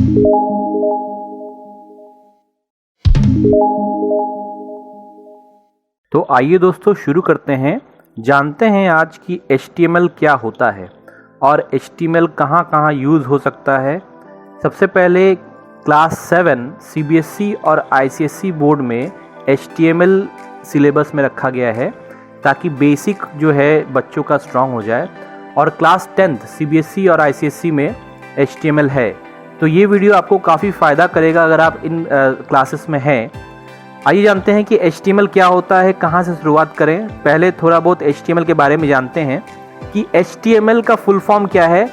तो आइए दोस्तों शुरू करते हैं। जानते हैं आज की HTML क्या होता है और HTML कहाँ कहाँ यूज़ हो सकता है। सबसे पहले क्लास 7 CBSE और ICSE बोर्ड में HTML सिलेबस में रखा गया है ताकि बेसिक जो है बच्चों का स्ट्रांग हो जाए, और क्लास 10th CBSE और ICSE में HTML है। तो ये वीडियो आपको काफ़ी फ़ायदा करेगा अगर आप इन क्लासेस में हैं। आइए जानते हैं कि HTML क्या होता है, कहाँ से शुरुआत करें। पहले थोड़ा बहुत HTML के बारे में जानते हैं कि HTML का फुल फॉर्म क्या है।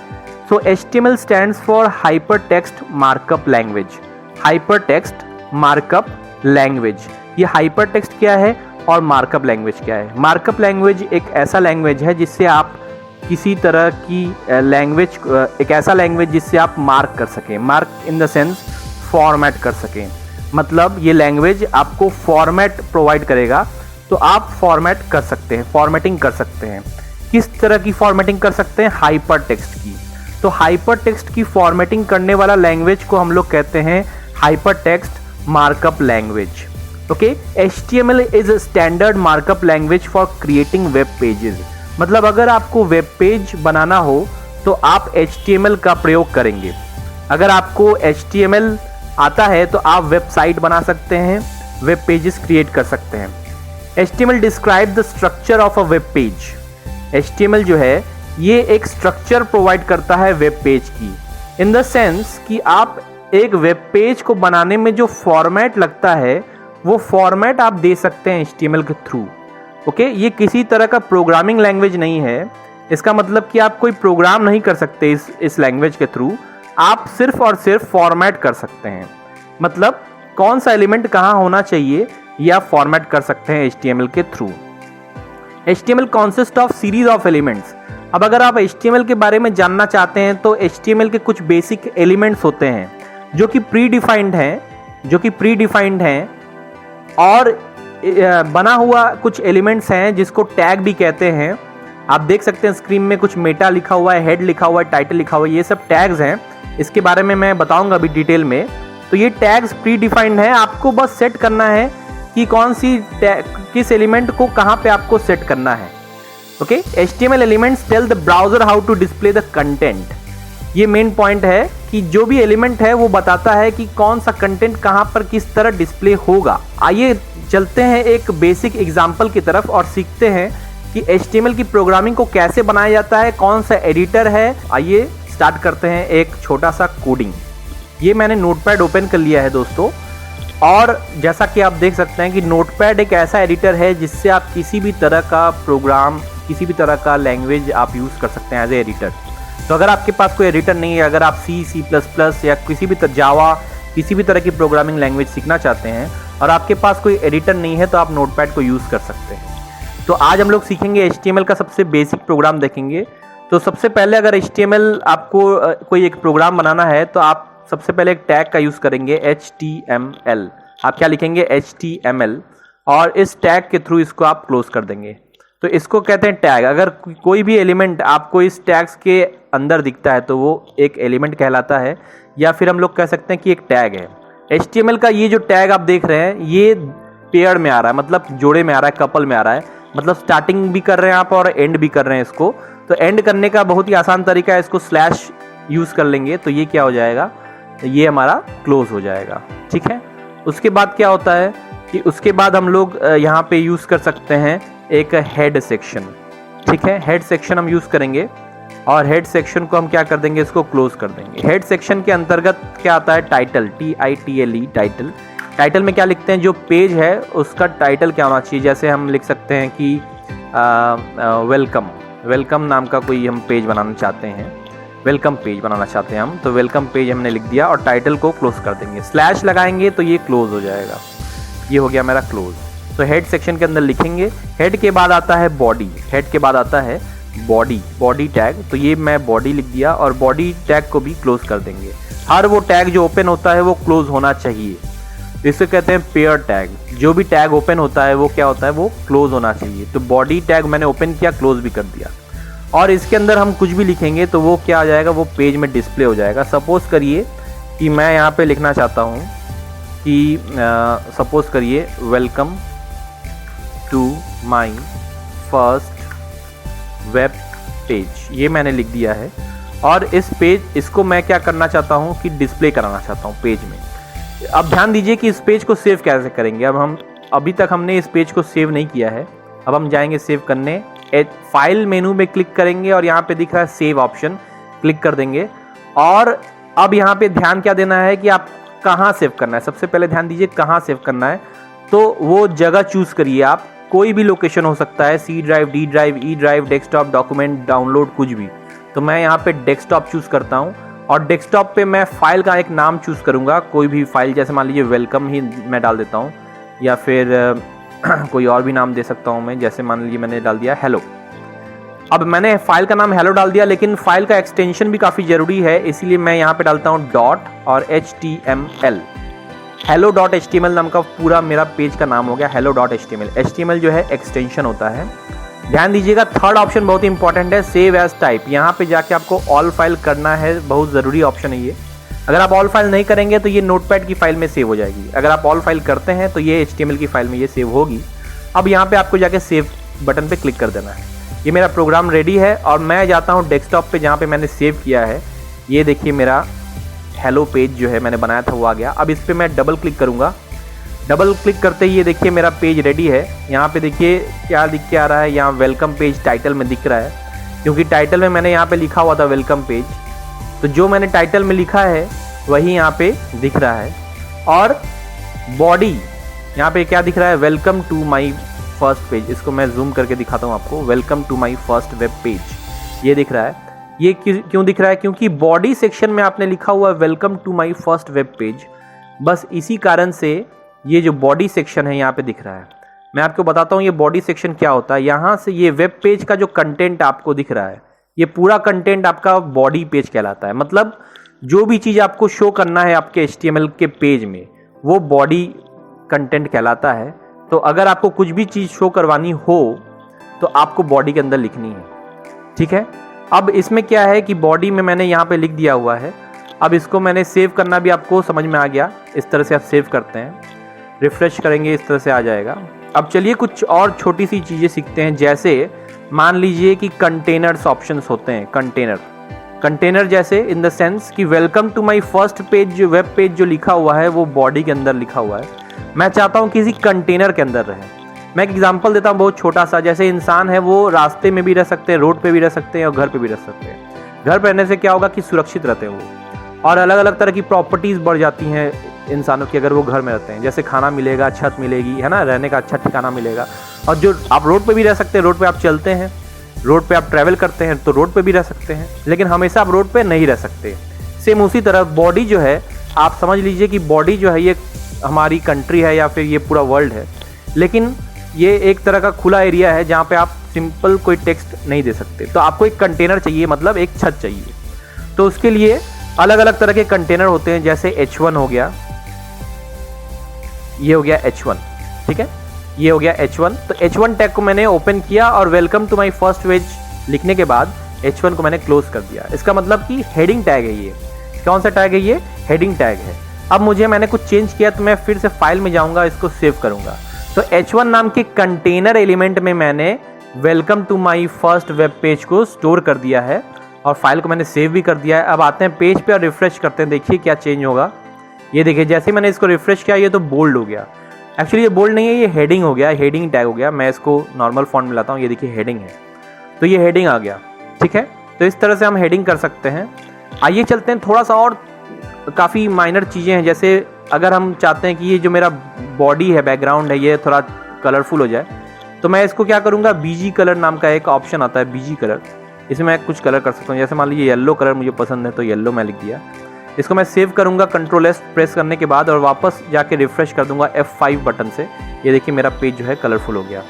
सो HTML stands for hyper text markup language. Hyper text markup language, ये हाइपर टेक्स्ट क्या है और मार्कअप लैंग्वेज क्या है। मार्कअप लैंग्वेज एक ऐसा लैंग्वेज है जिससे आप किसी तरह की लैंग्वेज, एक ऐसा लैंग्वेज जिससे आप मार्क कर सकें। Mark in the sense format कर सकें, मतलब ये लैंग्वेज आपको फॉर्मेट प्रोवाइड करेगा, तो आप फॉर्मेट कर सकते हैं, फॉर्मेटिंग कर सकते हैं। किस तरह की फॉर्मेटिंग कर सकते हैं? हाइपर टेक्स्ट की। तो हाइपर टेक्स्ट की फॉर्मेटिंग करने वाला लैंग्वेज को हम लोग कहते हैं hyper text markup language. Okay, HTML is a standard markup language for creating web pages. मतलब अगर आपको वेब पेज बनाना हो तो आप HTML का प्रयोग करेंगे। अगर आपको HTML आता है तो आप वेबसाइट बना सकते हैं, वेब पेजेस क्रिएट कर सकते हैं। HTML describe the structure of a web page. HTML जो है ये एक स्ट्रक्चर प्रोवाइड करता है वेब पेज की, इन द सेंस कि आप एक वेब पेज को बनाने में जो फॉर्मेट लगता है वो फॉर्मेट आप दे सकते हैं HTML के थ्रू। ओके, ये किसी तरह का प्रोग्रामिंग लैंग्वेज नहीं है। इसका मतलब कि आप कोई प्रोग्राम नहीं कर सकते इस लैंग्वेज के थ्रू, आप सिर्फ और सिर्फ फॉर्मेट कर सकते हैं। मतलब कौन सा एलिमेंट कहाँ होना चाहिए ये आप फॉर्मेट कर सकते हैं HTML के through. HTML consist of series of elements. अब अगर आप HTML के बारे में जानना चाहते हैं तो HTML के कुछ बेसिक एलिमेंट्स होते हैं जो कि प्री डिफाइंड हैं, और बना हुआ कुछ एलिमेंट्स हैं जिसको टैग भी कहते हैं। आप देख सकते हैं स्क्रीन में कुछ मेटा लिखा हुआ है, हेड लिखा हुआ है, टाइटल लिखा हुआ है, ये सब टैग्स हैं। इसके बारे में मैं बताऊंगा अभी डिटेल में। तो ये टैग्स प्री डिफाइंड है, आपको बस सेट करना है कि कौन सी किस एलिमेंट को कहाँ पे आपको सेट करना है। Okay, HTML elements tell the browser how to display the content. ये मेन पॉइंट है कि जो भी एलिमेंट है वो बताता है कि कौन सा कंटेंट कहाँ पर किस तरह डिस्प्ले होगा। आइए चलते हैं एक बेसिक एग्जांपल की तरफ और सीखते हैं कि HTML की प्रोग्रामिंग को कैसे बनाया जाता है, कौन सा एडिटर है। आइए स्टार्ट करते हैं एक छोटा सा कोडिंग। ये मैंने नोटपैड ओपन कर लिया है दोस्तों, और जैसा कि आप देख सकते हैं कि नोटपैड एक ऐसा एडिटर है जिससे आप किसी भी तरह का प्रोग्राम, किसी भी तरह का लैंग्वेज आप यूज़ कर सकते हैं एज ए एडिटर। तो अगर आपके पास कोई एडिटर नहीं है, अगर आप C++ या किसी भी जावा, किसी भी तरह की प्रोग्रामिंग लैंग्वेज सीखना चाहते हैं और आपके पास कोई एडिटर नहीं है, तो आप नोटपैड को यूज़ कर सकते हैं। तो आज हम लोग सीखेंगे HTML का सबसे बेसिक प्रोग्राम देखेंगे। तो सबसे पहले अगर HTML आपको कोई एक प्रोग्राम बनाना है तो आप सबसे पहले एक टैग का यूज़ करेंगे HTML। आप क्या लिखेंगे? HTML, और इस टैग के थ्रू इसको आप क्लोज कर देंगे। तो इसको कहते हैं टैग। अगर कोई भी एलिमेंट आपको इस टैग्स के अंदर दिखता है तो वो एक एलिमेंट कहलाता है, या फिर हम लोग कह सकते हैं कि एक टैग है। HTML का ये जो टैग आप देख रहे हैं ये पेयर में आ रहा है, मतलब जोड़े में आ रहा है, कपल में आ रहा है, मतलब स्टार्टिंग भी कर रहे हैं आप और एंड भी कर रहे हैं इसको। तो एंड करने का बहुत ही आसान तरीका है, इसको स्लैश यूज़ कर लेंगे तो ये क्या हो जाएगा, ये हमारा क्लोज हो जाएगा। ठीक है, उसके बाद क्या होता है कि उसके बाद हम लोग यहाँ पे यूज़ कर सकते हैं एक हेड सेक्शन। ठीक है, हेड सेक्शन हम यूज़ करेंगे और हेड सेक्शन को हम क्या कर देंगे, इसको क्लोज कर देंगे। हेड सेक्शन के अंतर्गत क्या आता है? Title, TITLE, title. टाइटल में क्या लिखते हैं? जो पेज है उसका टाइटल क्या होना चाहिए। जैसे हम लिख सकते हैं कि वेलकम नाम का कोई हम पेज बनाना चाहते हैं, वेलकम पेज बनाना चाहते हैं हम, तो वेलकम पेज हमने लिख दिया और टाइटल को क्लोज कर देंगे। स्लैश लगाएंगे तो ये क्लोज हो जाएगा, ये हो गया मेरा क्लोज। तो हेड सेक्शन के अंदर लिखेंगे। हेड के बाद आता है बॉडी, हेड के बाद आता है बॉडी टैग, तो ये मैं बॉडी लिख दिया और बॉडी टैग को भी क्लोज कर देंगे। हर वो टैग जो ओपन होता है वो क्लोज होना चाहिए, इसे कहते हैं पेयर टैग। जो भी टैग ओपन होता है वो क्या होता है, वो क्लोज होना चाहिए। तो बॉडी टैग मैंने ओपन किया, क्लोज भी कर दिया। और इसके अंदर हम कुछ भी लिखेंगे तो वो क्या आ जाएगा, वो पेज में डिस्प्ले हो जाएगा। सपोज करिए कि मैं यहाँ पे लिखना चाहता हूँ कि सपोज करिए welcome to my first web page, ये मैंने लिख दिया है। और इसको मैं क्या करना चाहता हूँ कि डिस्प्ले कराना चाहता हूँ पेज में। अब ध्यान दीजिए कि इस पेज को सेव कैसे करेंगे। अभी तक हमने इस पेज को सेव नहीं किया है। अब हम जाएंगे सेव करने, फाइल मेनू में क्लिक करेंगे और यहाँ पे दिख रहा है सेव ऑप्शन, क्लिक कर देंगे। और अब यहाँ पे ध्यान क्या देना है कि आप कहाँ सेव करना है। सबसे पहले ध्यान दीजिए कहाँ सेव करना है, तो वो जगह चूज करिए आप। कोई भी लोकेशन हो सकता है, C drive, D drive, E drive, desktop, document, download, कुछ भी। तो मैं यहाँ पे डेस्कटॉप चूज करता हूँ और डेस्कटॉप पे मैं फाइल का एक नाम चूज करूँगा, कोई भी फाइल, जैसे मान लीजिए वेलकम ही मैं डाल देता हूँ, या फिर कोई और भी नाम दे सकता हूँ मैं, जैसे मान लीजिए मैंने डाल दिया हेलो। अब मैंने फाइल का नाम हेलो डाल दिया, लेकिन फाइल का एक्सटेंशन भी काफ़ी ज़रूरी है, इसीलिए मैं यहाँ पे डालता हूँ डॉट और HTML। hello.html नाम का पूरा मेरा पेज का नाम हो गया hello.html। HTML जो है एक्सटेंशन होता है। ध्यान दीजिएगा थर्ड ऑप्शन बहुत इंपॉर्टेंट है, सेव एज टाइप। यहाँ पे जाके आपको ऑल फाइल करना है, बहुत ज़रूरी ऑप्शन है ये। अगर आप ऑल फाइल नहीं करेंगे तो ये नोटपैड की फाइल में सेव हो जाएगी। अगर आप ऑल फाइल करते हैं तो ये HTML की फाइल में ये सेव होगी। अब यहाँ पे आपको जाके सेव बटन पे क्लिक कर देना है। ये मेरा प्रोग्राम रेडी है और मैं जाता हूँ डेस्कटॉप पे जहाँ पे मैंने सेव किया है। ये देखिए मेरा हेलो पेज जो है मैंने बनाया था वो आ गया। अब इस पर मैं डबल क्लिक करूँगा। डबल क्लिक करते ही ये देखिए मेरा पेज रेडी है। यहाँ पे देखिए क्या दिख के आ रहा है, यहाँ वेलकम पेज टाइटल में दिख रहा है, क्योंकि टाइटल में मैंने यहाँ पे लिखा हुआ था वेलकम पेज। तो जो मैंने टाइटल में लिखा है वही यहाँ पे दिख रहा है। और बॉडी यहाँ पे क्या दिख रहा है, welcome to my first page. इसको मैं जूम करके दिखाता हूँ आपको, welcome to my first web page, ये दिख रहा है। ये क्यों दिख रहा है, क्योंकि बॉडी सेक्शन में आपने लिखा हुआ welcome to my first web page. बस इसी कारण से ये जो बॉडी सेक्शन है यहाँ पे दिख रहा है। मैं आपको बताता हूँ ये बॉडी सेक्शन क्या होता है। यहाँ से ये वेब पेज का जो कंटेंट आपको दिख रहा है, ये पूरा कंटेंट आपका बॉडी पेज कहलाता है। मतलब जो भी चीज़ आपको शो करना है आपके HTML के पेज में, वो बॉडी कंटेंट कहलाता है। तो अगर आपको कुछ भी चीज़ शो करवानी हो तो आपको बॉडी के अंदर लिखनी है, ठीक है। अब इसमें क्या है कि बॉडी में मैंने यहाँ पे लिख दिया हुआ है। अब इसको मैंने सेव करना भी आपको समझ में आ गया। इस तरह से आप सेव करते हैं, रिफ्रेश करेंगे इस तरह से आ जाएगा। अब चलिए कुछ और छोटी सी चीज़ें सीखते हैं। जैसे मान लीजिए कि कंटेनर्स ऑप्शंस होते हैं। कंटेनर जैसे इन द सेंस कि welcome to my first page, जो वेब पेज जो लिखा हुआ है वो बॉडी के अंदर लिखा हुआ है। मैं चाहता हूँ किसी कंटेनर के अंदर रहे। मैं एक एग्जांपल देता हूँ बहुत छोटा सा। जैसे इंसान है वो रास्ते में भी रह सकते हैं, रोड पे भी रह सकते हैं और घर पे भी रह सकते हैं। घर पे रहने से क्या होगा कि सुरक्षित रहते हैं वो, और अलग अलग तरह की प्रॉपर्टीज़ बढ़ जाती हैं इंसानों की अगर वो घर में रहते हैं। जैसे खाना मिलेगा, छत मिलेगी, है ना, रहने का अच्छा ठिकाना मिलेगा। और जो आप रोड पे भी रह सकते हैं, रोड पे आप चलते हैं, रोड पे आप ट्रैवल करते हैं तो रोड पे भी रह सकते हैं, लेकिन हमेशा आप रोड पे नहीं रह सकते। सेम उसी तरह बॉडी जो है, आप समझ लीजिए कि बॉडी जो है ये हमारी कंट्री है या फिर ये पूरा वर्ल्ड है, लेकिन ये एक तरह का खुला एरिया है जहाँ पे आप सिंपल कोई टेक्स्ट नहीं दे सकते। तो आपको एक कंटेनर चाहिए, मतलब एक छत चाहिए। तो उसके लिए अलग अलग तरह के कंटेनर होते हैं। जैसे H1 हो गया, ये हो गया H1, ठीक है, ये हो गया H1। तो H1 टैग को मैंने ओपन किया और welcome to my first page लिखने के बाद H1 को मैंने क्लोज कर दिया। इसका मतलब कि हेडिंग टैग है ये। कौन सा टैग है ये? हेडिंग टैग है। अब मैंने कुछ चेंज किया तो मैं फिर से फाइल में जाऊंगा, इसको सेव करूंगा। तो H1 नाम के कंटेनर एलिमेंट में मैंने welcome to my first web page को स्टोर कर दिया है और फाइल को मैंने सेव भी कर दिया है। अब आते हैं पेज पे और रिफ्रेश करते हैं, देखिए क्या चेंज होगा। ये देखिए जैसे मैंने इसको रिफ्रेश किया ये तो बोल्ड हो गया। एक्चुअली ये बोल्ड नहीं है, ये हेडिंग हो गया, हेडिंग टैग हो गया। मैं इसको नॉर्मल फॉन्ट में लाता हूँ, ये देखिए हेडिंग है, तो ये हेडिंग आ गया, ठीक है। तो इस तरह से हम हेडिंग कर सकते हैं। आइए चलते हैं थोड़ा सा और, काफ़ी माइनर चीज़ें हैं। जैसे अगर हम चाहते हैं कि ये जो मेरा बॉडी है, बैकग्राउंड है, ये थोड़ा कलरफुल हो जाए, तो मैं इसको क्या करूँगा, BG कलर नाम का एक ऑप्शन आता है, BG कलर। इसमें मैं कुछ कलर कर सकता हूँ। जैसे मान लीजिए येलो कलर मुझे पसंद है तो येलो मैं लिख दिया। इसको मैं सेव करूँगा Ctrl+S प्रेस करने के बाद और वापस जाके रिफ्रेश कर दूंगा F5 बटन से। ये देखिए मेरा पेज जो है कलरफुल हो गया।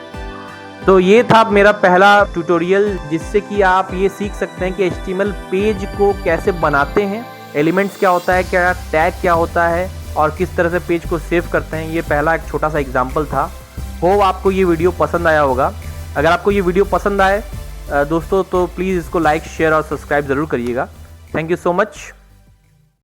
तो ये था मेरा पहला ट्यूटोरियल, जिससे कि आप ये सीख सकते हैं कि HTML पेज को कैसे बनाते हैं, एलिमेंट्स क्या होता है, क्या टैग क्या होता है और किस तरह से पेज को सेव करते हैं। ये पहला एक छोटा सा एग्जाम्पल था। होप आपको ये वीडियो पसंद आया होगा। अगर आपको ये वीडियो पसंद आए दोस्तों तो प्लीज़ इसको लाइक, शेयर और सब्सक्राइब ज़रूर करिएगा। Thank you so much.